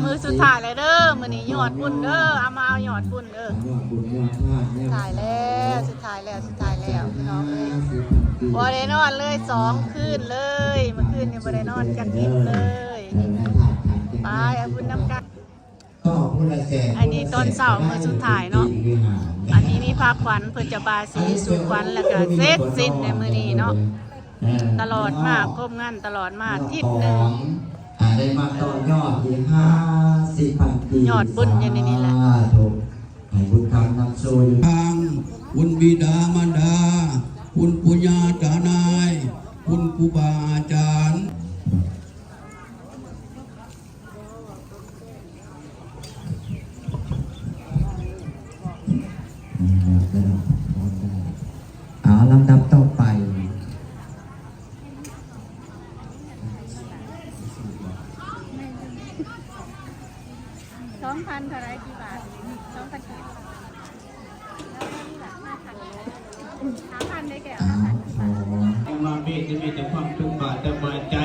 มือสุดท้ายเลยเด้อมื้อนี้ยอดบุญเด้อเอามาเอายอดบุญเด้อถ่ายแล้วสุดท้ายแล้วพี่น้องเอ้ยบ่ได้นอนเลย2 คืนเลยเมื่อคืนนี่บ่ได้นอนจักนิดเลยไปเอาบุญน้ำกันอันนี้ตอนเช้ามื้อสุดท้ายเนาะอันนี้มีพาขวัญเพิ่นจะบายสีสู่ขวัญแล้วก็เสร็จสิ้นในมื้อนี้เนาะตลอดมากก้มงั้นตลอดมากทิศหนึ่งได้มาต่อยอดที่50,000 ปียอดบุญอย่างนี้แหละให้บุญคำนำสู่ทางคุณบิดามารดาคุณปุญญาจานายคุณครูบาอาจารย์ลำดับต่อไป2,000เท่าไรกี่บาท2,000กี่5,000ได้แก่มาเมตจะมีแต่ความทุกข์บาดแต่บาดใจ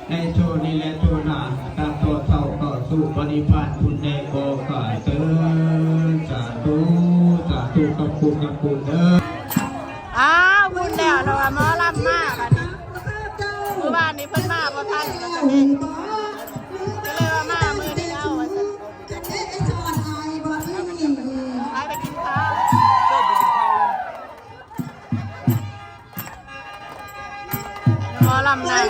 ในโชนี้และโชนาตามตัวเท่าต่อสู้ปฏิภาณคุณในโกขาเตอสาธุกับคุณเด้อบุญแล้วเราหมอลำมาบัดนี้เมื่อวานนี้เพิ่นมาบ่ทันแล้วก็เลยว่ามามื้อนี้เอาว่าซั่นไปกินข้าวหมอลำนั่ง